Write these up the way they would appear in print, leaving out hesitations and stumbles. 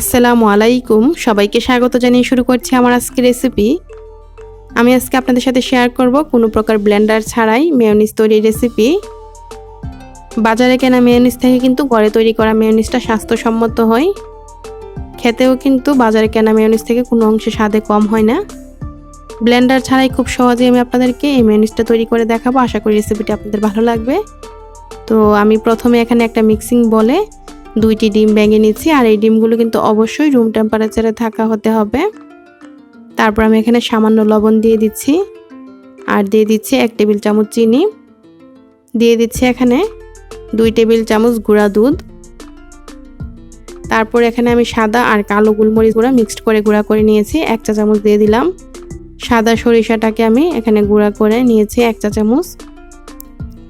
আসসালামু আলাইকুম, সবাইকে স্বাগত জানিয়ে শুরু করছি আমার আজকের রেসিপি। আমি আজকে আপনাদের সাথে শেয়ার করব কোনো প্রকার ব্লেন্ডার ছাড়াই মেয়োনিজ তৈরির রেসিপি। বাজারে কেনা মেয়োনিজ থেকে কিন্তু ঘরে তৈরি করা মেয়োনিজটা স্বাস্থ্যসম্মত হয়, খেতেও কিন্তু বাজারে কেনা মেয়োনিজ থেকে কোনো অংশে স্বাদে কম হয় না। ব্লেন্ডার ছাড়াই খুব সহজেই আমি আপনাদেরকে এই মেয়োনিজটা তৈরি করে দেখাবো। আশা করি রেসিপিটা আপনাদের ভালো লাগবে। তো আমি প্রথমে এখানে একটা মিক্সিং বলে 2টি ডিম ভেঙে নিচ্ছি, আর এই ডিমগুলো কিন্তু অবশ্যই রুম টেম্পারেচারে থাকা হতে হবে। তারপর আমি এখানে সামান্য লবণ দিয়ে দিচ্ছি, আর দিয়ে দিচ্ছি 1 টেবিল চামচ চিনি, দিয়ে দিচ্ছি এখানে 2 টেবিল চামচ গুঁড়া দুধ। তারপর এখানে আমি সাদা আর কালো গোলমরিচ গুঁড়া মিক্সড করে গুঁড়া করে নিয়েছি 1 চা চামচ দিয়ে দিলাম। সাদা সরিষাটাকে আমি এখানে গুঁড়া করে নিয়েছি 1 চা চামচ,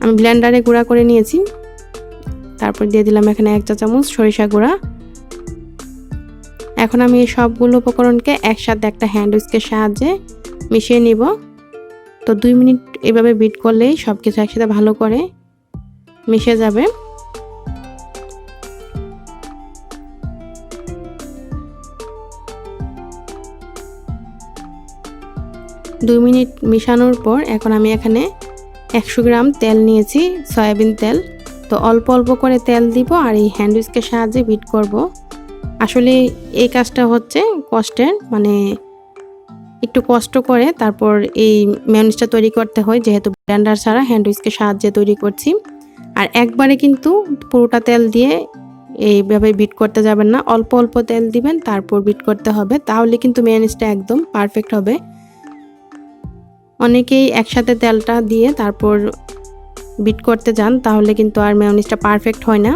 আমি ব্লেন্ডারে গুঁড়া করে নিয়েছি। তারপর দিয়ে দিলাম এখানে 1 চা চামচ সরিষা গুঁড়া। এখন আমি এই সবগুলো উপকরণকে একসাথে একটা হ্যান্ড উইস্কের সাহায্যে মিশিয়ে নিব। তো 2 মিনিট এভাবে বিট করলেই সব কিছু একসাথে ভালো করে মিশে যাবে। দুই মিনিট মিশানোর পর এখন আমি এখানে 100 গ্রাম তেল নিয়েছি, সয়াবিন তেল। তো অল্প অল্প করে তেল দিব আর এই হ্যান্ড উইস্কের সাহায্যে বিট করব। আসলে এই কাজটা হচ্ছে কষ্টের, মানে একটু কষ্ট করে তারপর এই মেয়োনিজটা তৈরি করতে হয়, যেহেতু ব্লেন্ডার ছাড়া হ্যান্ড উইস্কের সাহায্যে তৈরি করছি। আর একবারে কিন্তু পুরোটা তেল দিয়ে এইভাবে বিট করতে যাবেন না, অল্প অল্প তেল দিবেন তারপর বিট করতে হবে, তাহলে কিন্তু মেয়োনিজটা একদম পারফেক্ট হবে। অনেকেই একসাথে তেলটা দিয়ে তারপর বিট করতে যান, তাহলে কিন্তু আর মেয়োনিজটা পারফেক্ট হয় না।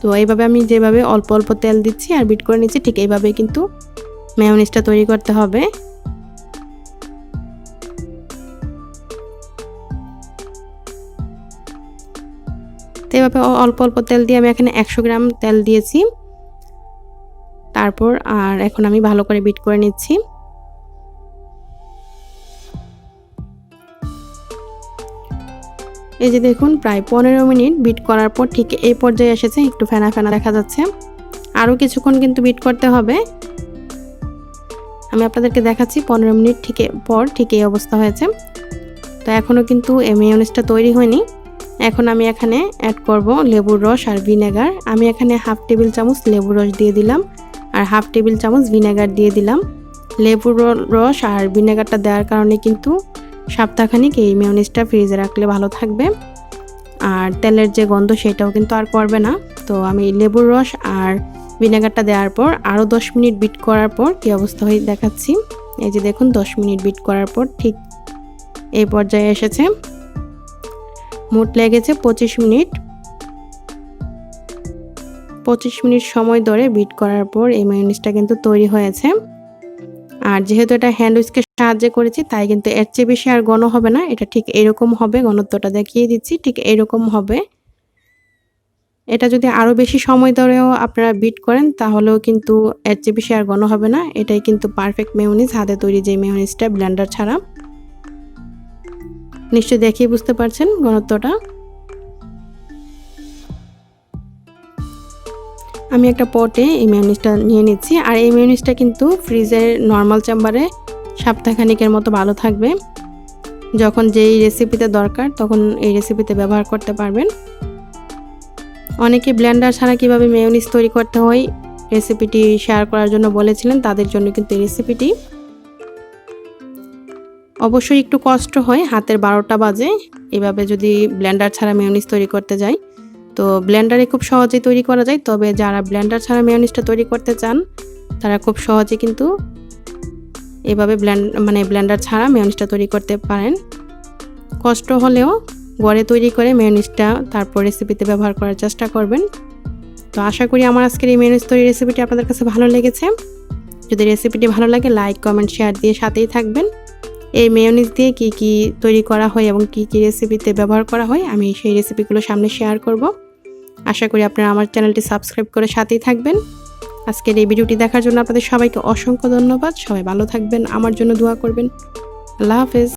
তো এইভাবে আমি যেভাবে অল্প অল্প তেল দিচ্ছি আর বিট করে নিচ্ছি, ঠিক এইভাবে কিন্তু মেয়োনিজটা তৈরি করতে হবে। তো এইভাবে অল্প অল্প তেল দিয়ে আমি এখানে 100 গ্রাম তেল দিয়েছি। তারপর আর এখন আমি ভালো করে বিট করে নিচ্ছি। এই যে দেখুন, প্রায় 15 মিনিট বিট করার পর ঠিক এই পর্যায়ে এসেছে, একটু ফেনা ফেনা দেখা যাচ্ছে। আরও কিছুক্ষণ কিন্তু বিট করতে হবে। আমি আপনাদেরকে দেখাচ্ছি 15 মিনিট পর ঠিক এই অবস্থা হয়েছে। তো এখনও কিন্তু এই মেয়োনিজটা তৈরি হয়নি। এখন আমি এখানে অ্যাড করব লেবুর রস আর ভিনেগার। আমি এখানে 1/2 টেবিল চামচ লেবুর রস দিয়ে দিলাম আর 1/2 টেবিল চামচ ভিনেগার দিয়ে দিলাম। লেবুর রস আর ভিনেগারটা দেওয়ার কারণে কিন্তু সপ্তাহখানিক এই মেয়োনিজটা ফ্রিজে রাখলে ভালো থাকবে, আর তেলের যে গন্ধ সেটাও কিন্তু আর করবে না। তো আমি লেবুর রস আর ভিনেগারটা দেওয়ার পর আরও 10 মিনিট বিট করার পর কী অবস্থা হয়ে দেখাচ্ছি। এই যে দেখুন, 10 মিনিট বিট করার পর ঠিক এই পর্যায়ে এসেছে। মোট লেগেছে 25 মিনিট। 25 মিনিট সময় ধরে বিট করার পর এই মেয়োনিজটা কিন্তু তৈরি হয়েছে। আর যেহেতু এটা হ্যান্ড উইস্কের সাহায্যে করেছি, তাই কিন্তু এর চেয়ে বেশি আর ঘন হবে না, এটা ঠিক এরকম হবে। ঘনত্বটা দেখিয়ে দিচ্ছি, ঠিক এরকম হবে। এটা যদি আরও বেশি সময় ধরেও আপনারা বিট করেন, তাহলেও কিন্তু এর চেয়ে বেশি আর ঘন হবে না। এটাই কিন্তু পারফেক্ট মেয়োনিজ, হাতে তৈরি যে মেয়োনিজটা ব্লেন্ডার ছাড়া। নিশ্চয়ই দেখেই বুঝতে পারছেন ঘনত্বটা। আমি একটা পটে এই মেয়োনিজটা নিয়ে নিচ্ছি, আর এই মেয়োনিজটা কিন্তু ফ্রিজের নর্মাল চেম্বারে সপ্তাহখানিকের মতো ভালো থাকবে। যখন যেই রেসিপিতে দরকার তখন এই রেসিপিতে ব্যবহার করতে পারবেন। অনেকে ব্লেন্ডার ছাড়া কিভাবে মেয়োনিজ তৈরি করতে হয় রেসিপিটি শেয়ার করার জন্য বলেছিলেন, তাদের জন্য কিন্তু এই রেসিপিটি। অবশ্যই একটু কষ্ট হয়, হাতের 12টা বাজে এভাবে যদি ব্লেন্ডার ছাড়া মেয়োনিজ তৈরি করতে যাই। তো ব্লেন্ডারে খুব সহজেই তৈরি করা যায়, তবে যারা ব্লেন্ডার ছাড়া মেয়োনিজটা তৈরি করতে চান তারা খুব সহজে কিন্তু এভাবে ব্লেন্ডার ছাড়া মেয়োনিজটা তৈরি করতে পারেন। কষ্ট হলেও ঘরে তৈরি করে মেয়োনিজটা তারপর রেসিপিতে ব্যবহার করার চেষ্টা করবেন। তো আশা করি আমার আজকের এই মেয়োনিজ তৈরি রেসিপিটি আপনাদের কাছে ভালো লেগেছে। যদি রেসিপিটি ভালো লাগে, লাইক, কমেন্ট, শেয়ার দিয়ে সাথেই থাকবেন। এই মেয়োনিজ দিয়ে কি কি তৈরি করা হয় এবং কি কি রেসিপিতে ব্যবহার করা হয়, আমি সেই রেসিপিগুলো সামনে শেয়ার করব। আশা করি আপনারা আমার চ্যানেলটি সাবস্ক্রাইব করে সাথেই থাকবেন। আজকের এই ভিডিওটি দেখার জন্য আপনাদের সবাইকে অসংখ্য ধন্যবাদ। সবাই ভালো থাকবেন, আমার জন্য দোয়া করবেন। আল্লাহ হাফেজ।